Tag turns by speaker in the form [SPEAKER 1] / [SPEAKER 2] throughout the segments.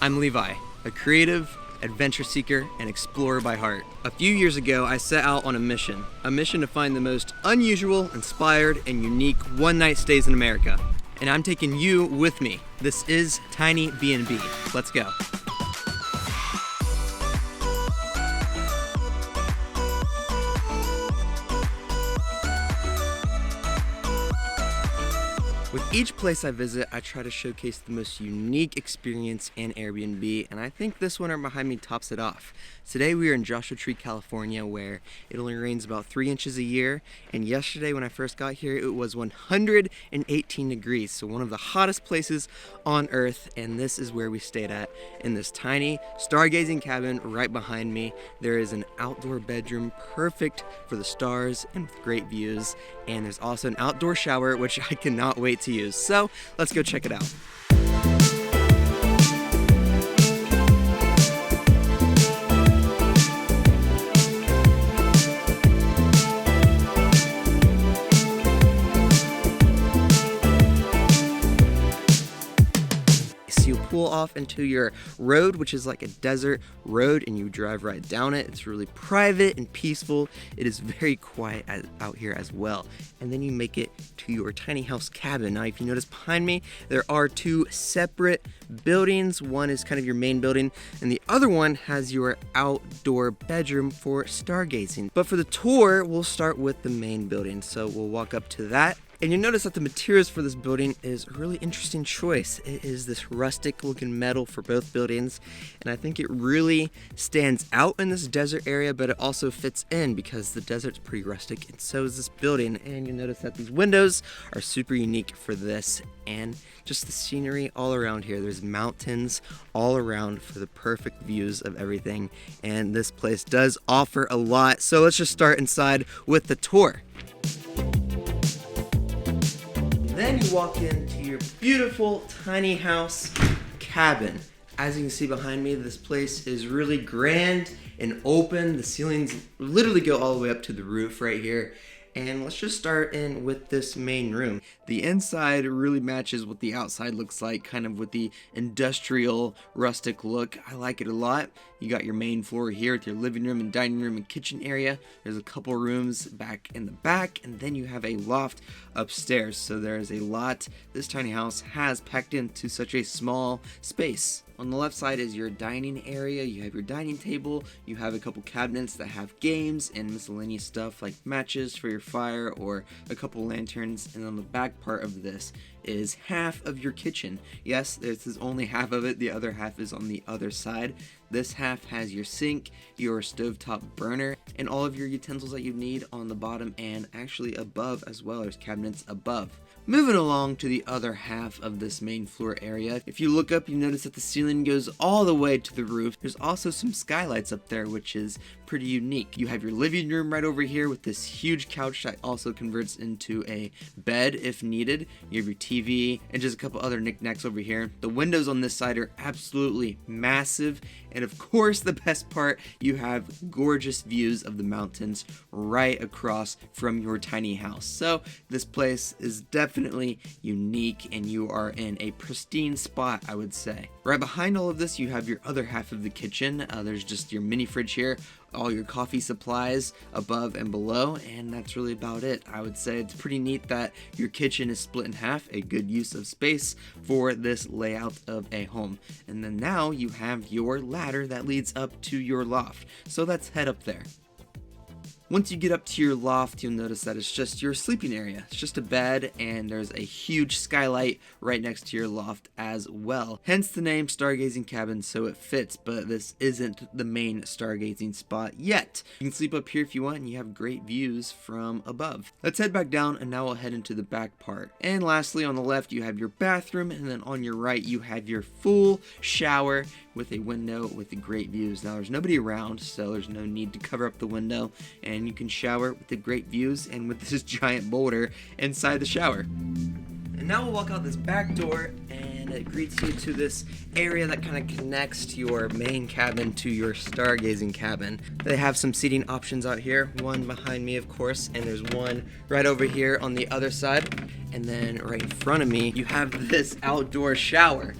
[SPEAKER 1] I'm Levi, a creative, adventure seeker, and explorer by heart. A few years ago, I set out on a mission to find the most unusual, inspired, and unique one-night stays in America. And I'm taking you with me. This is Tiny BNB. Let's go. With each place I visit, I try to showcase the most unique experience in Airbnb, and I think this one right behind me tops it off. Today we are in Joshua Tree, California, where it only rains about 3 inches a year, and yesterday when I first got here, it was 118 degrees, so one of the hottest places on earth, and this is where we stayed at, in this tiny stargazing cabin right behind me. There is an outdoor bedroom perfect for the stars and with great views, and there's also an outdoor shower, which I cannot wait to use. So let's go check it out. You pull off into your road, which is like a desert road, and you drive right down it. It's really private and peaceful. It is very quiet out here as well. And then you make it to your tiny house cabin. Now, if you notice behind me, there are 2 separate buildings. One is kind of your main building, and the other one has your outdoor bedroom for stargazing. But for the tour, we'll start with the main building. So we'll walk up to that. And you'll notice that the materials for this building is a really interesting choice. It is this rustic looking metal for both buildings, and I think it really stands out in this desert area, but it also fits in because the desert's pretty rustic, and so is this building. And you'll notice that these windows are super unique for this, and just the scenery all around here. There's mountains all around for the perfect views of everything, and this place does offer a lot. So let's just start inside with the tour. Then you walk into your beautiful tiny house cabin. As you can see behind me, this place is really grand and open. The ceilings literally go all the way up to the roof right here. And let's just start in with this main room. The inside really matches what the outside looks like, kind of with the industrial rustic look. I like it a lot. You got your main floor here with your living room and dining room and kitchen area. There's a couple rooms back in the back, and then you have a loft upstairs. So there's a lot this tiny house has packed into such a small space. On the left side is your dining area. You have your dining table. You have a couple cabinets that have games and miscellaneous stuff like matches for your fire or a couple lanterns. And on the back part of this is half of your kitchen. Yes, this is only half of it. The other half is on the other side. This half has your sink, your stovetop burner, and all of your utensils that you need on the bottom and actually above as well. There's cabinets above. Moving along to the other half of this main floor area, if you look up, you notice that the ceiling goes all the way to the roof. There's also some skylights up there, which is pretty unique. You have your living room right over here with this huge couch that also converts into a bed if needed. You have your TV and just a couple other knickknacks over here. The windows on this side are absolutely massive. And of course, the best part, you have gorgeous views of the mountains right across from your tiny house. So this place is definitely unique, and you are in a pristine spot, I would say. Right behind all of this, you have your other half of the kitchen. There's just your mini fridge here, all your coffee supplies above and below, and that's really about it. I would say it's pretty neat that your kitchen is split in half, a good use of space for this layout of a home. And then now you have your ladder that leads up to your loft. So let's head up there. Once you get up to your loft, you'll notice that it's just your sleeping area. It's just a bed, and there's a huge skylight right next to your loft as well. Hence the name Stargazing Cabin, so it fits, but this isn't the main stargazing spot yet. You can sleep up here if you want, and you have great views from above. Let's head back down, and now we'll head into the back part. And lastly, on the left, you have your bathroom, and then on your right, you have your full shower with a window with the great views. Now, there's nobody around, so there's no need to cover up the window, and you can shower with the great views and with this giant boulder inside the shower. And now we'll walk out this back door, and it greets you to this area that kind of connects to your main cabin to your stargazing cabin. They have some seating options out here, one behind me of course, and there's one right over here on the other side. And then right in front of me, you have this outdoor shower.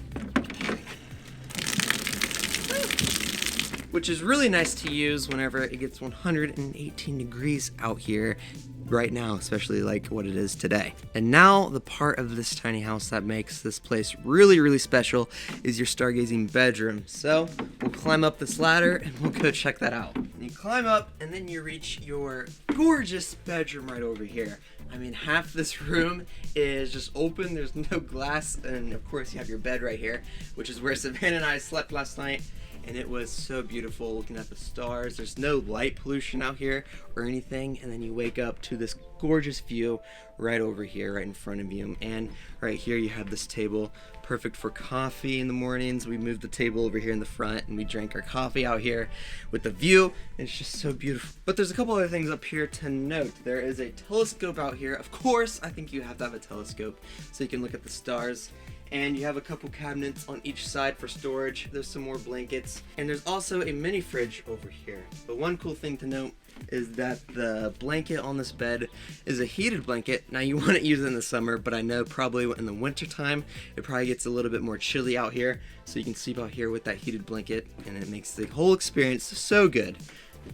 [SPEAKER 1] which is really nice to use whenever it gets 118 degrees out here right now, especially like what it is today. And now the part of this tiny house that makes this place really, really special is your stargazing bedroom. So we'll climb up this ladder and we'll go check that out. You climb up and then you reach your gorgeous bedroom right over here. I mean, half this room is just open, there's no glass, and of course you have your bed right here, which is where Savannah and I slept last night. And it was so beautiful looking at the stars. There's no light pollution out here or anything. And then you wake up to this gorgeous view right over here, right in front of you. And right here you have this table, perfect for coffee in the mornings. We moved the table over here in the front and we drank our coffee out here with the view. And it's just so beautiful. But there's a couple other things up here to note. There is a telescope out here. Of course, I think you have to have a telescope so you can look at the stars. And you have a couple cabinets on each side for storage. There's some more blankets. And there's also a mini fridge over here. But one cool thing to note is that the blanket on this bed is a heated blanket. Now you wouldn't use it in the summer, but I know probably in the winter time, it probably gets a little bit more chilly out here. So you can sleep out here with that heated blanket and it makes the whole experience so good.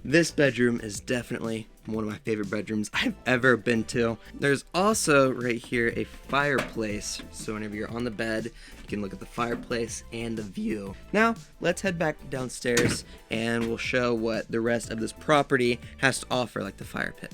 [SPEAKER 1] This bedroom is definitely one of my favorite bedrooms I've ever been to. There's also right here a fireplace, so whenever you're on the bed, you can look at the fireplace and the view. Now, let's head back downstairs and we'll show what the rest of this property has to offer, like the fire pit.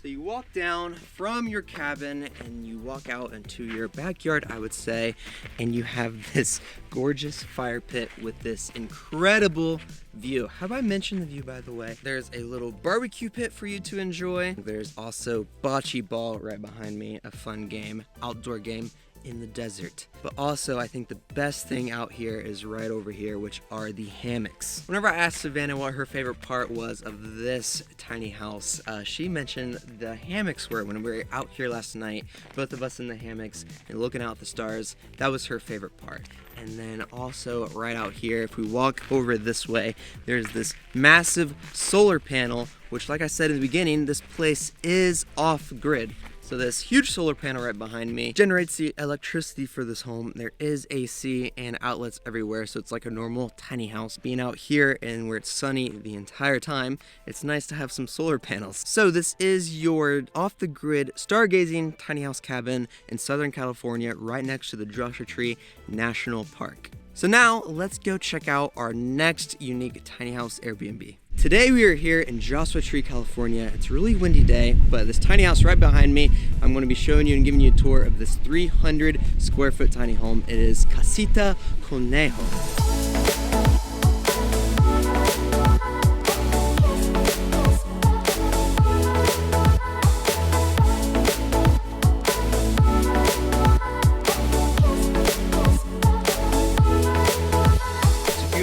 [SPEAKER 1] So you walk down from your cabin and you walk out into your backyard, I would say, and you have this gorgeous fire pit with this incredible view. Have I mentioned the view, by the way? There's a little barbecue pit for you to enjoy. There's also bocce ball right behind me, a fun game, outdoor game in the desert. But also, I think the best thing out here is right over here, which are the hammocks. Whenever I asked Savannah what her favorite part was of this tiny house, she mentioned the hammocks were. When we were out here last night, both of us in the hammocks and looking out the stars, that was her favorite part. And then also right out here, if we walk over this way, there's this massive solar panel, which, like I said in the beginning, this place is off grid. So this huge solar panel right behind me generates the electricity for this home. There is AC and outlets everywhere, so it's like a normal tiny house. Being out here and where it's sunny the entire time, it's nice to have some solar panels. So this is your off-the-grid stargazing tiny house cabin in Southern California, right next to the Joshua Tree National Park. So now let's go check out our next unique tiny house Airbnb. Today we are here in Joshua Tree, California. It's a really windy day, but this tiny house right behind me, I'm going to be showing you and giving you a tour of this 300 square foot tiny home. It is Casita Conejo.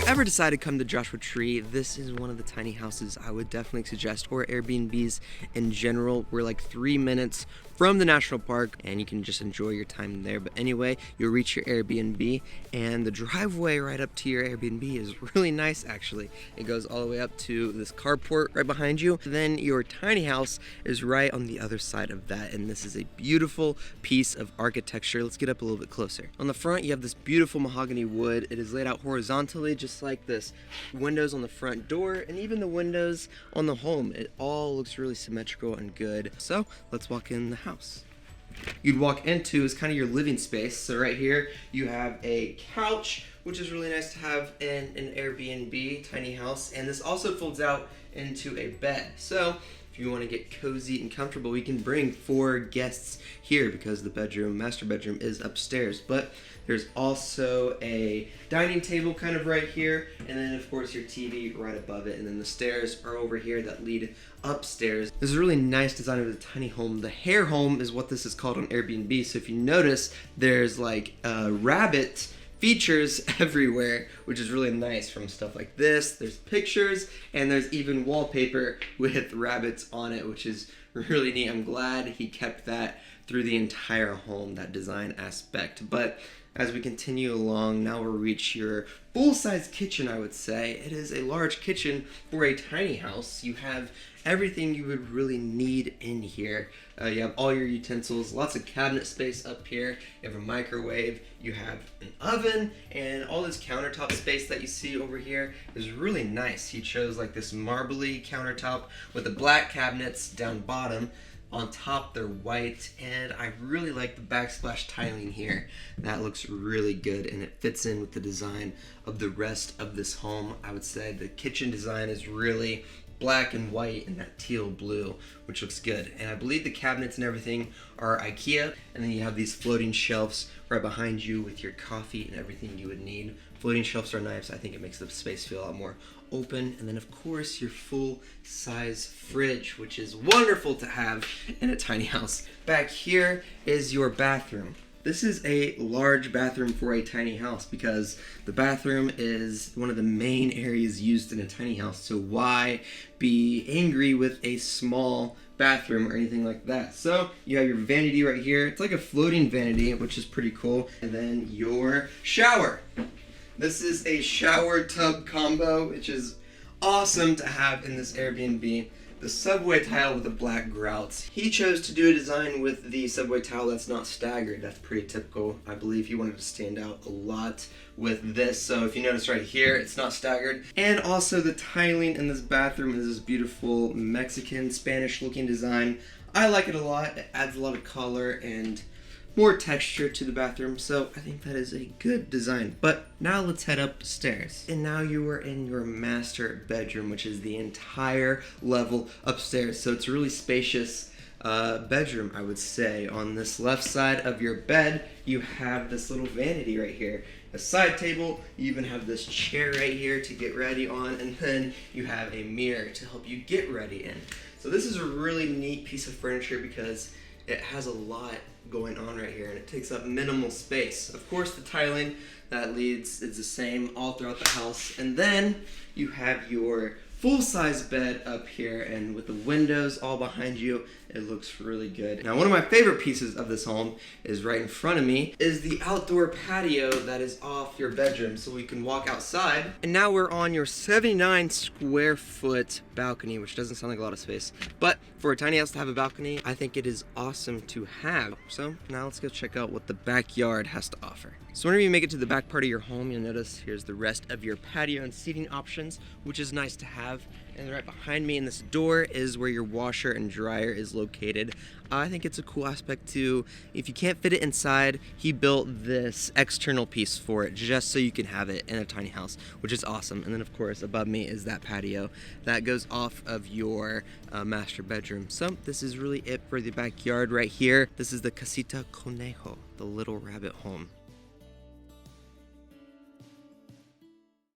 [SPEAKER 1] Ever decide to come to Joshua Tree, this is one of the tiny houses I would definitely suggest, or Airbnbs in general. We're like 3 minutes from the national park and you can just enjoy your time there. But anyway, you'll reach your Airbnb and the driveway right up to your Airbnb is really nice actually. It goes all the way up to this carport right behind you. Then your tiny house is right on the other side of that, and this is a beautiful piece of architecture. Let's get up a little bit closer. On the front you have this beautiful mahogany wood. It is laid out horizontally just like this. Windows on the front door and even the windows on the home. It all looks really symmetrical and good. So let's walk in the house. You'd walk into is kind of your living space. So right here you have a couch, which is really nice to have in an Airbnb tiny house, and this also folds out into a bed. So if you want to get cozy and comfortable, we can bring 4 guests here because the master bedroom is upstairs. But there's also a dining table kind of right here, and then of course your TV right above it, and then the stairs are over here that lead upstairs. This is a really nice design of the tiny home. The hair home is what this is called on Airbnb. So if you notice, there's like rabbit features everywhere, which is really nice from stuff like this. There's pictures and there's even wallpaper with rabbits on it, which is really neat. I'm glad he kept that through the entire home, that design aspect. But As we continue along, now we'll reach your full-size kitchen, I would say. It is a large kitchen for a tiny house. You have everything you would really need in here. You have all your utensils, lots of cabinet space up here. You have a microwave, you have an oven, and all this countertop space that you see over here is really nice. He chose like this marbly countertop with the black cabinets down bottom. On top they're white, and I really like the backsplash tiling here. That looks really good, and it fits in with the design of the rest of this home. I would say the kitchen design is really black and white and that teal blue, which looks good. And I believe the cabinets and everything are IKEA, and then you have these floating shelves right behind you with your coffee and everything you would need. Floating shelves are nice. I think it makes the space feel a lot more open. And then of course your full size fridge, which is wonderful to have in a tiny house. Back here is your bathroom. This is a large bathroom for a tiny house because the bathroom is one of the main areas used in a tiny house. So why be angry with a small bathroom or anything like that? So you have your vanity right here. It's like a floating vanity, which is pretty cool. And then your shower. This is a shower tub combo, which is awesome to have in this Airbnb. The subway tile with the black grouts. He chose to do a design with the subway tile that's not staggered. That's pretty typical. I believe he wanted to stand out a lot with this. So if you notice right here, it's not staggered. And also the tiling in this bathroom is this beautiful Mexican, Spanish looking design. I like it a lot. It adds a lot of color and more texture to the bathroom, so I think that is a good design. But now let's head upstairs. And now you are in your master bedroom, which is the entire level upstairs. So it's a really spacious bedroom, I would say. On this left side of your bed, you have this little vanity right here. A side table, you even have this chair right here to get ready on, and then you have a mirror to help you get ready in. So this is a really neat piece of furniture because it has a lot going on right here, and it takes up minimal space. Of course, the tiling that leads is the same all throughout the house, and then you have your full-size bed up here, and with the windows all behind you, it looks really good. Now, one of my favorite pieces of this home is right in front of me, is the outdoor patio that is off your bedroom, so we can walk outside. And now we're on your 79 square foot balcony, which doesn't sound like a lot of space, but for a tiny house to have a balcony, I think it is awesome to have. So now let's go check out what the backyard has to offer. So whenever you make it to the back part of your home, you'll notice here's the rest of your patio and seating options, which is nice to have. And right behind me in this door is where your washer and dryer is located. I think it's a cool aspect too. If you can't fit it inside, he built this external piece for it just so you can have it in a tiny house, which is awesome. And then of course above me is that patio that goes off of your master bedroom. So this is really it for the backyard right here. This is the Casita Conejo, the little rabbit home.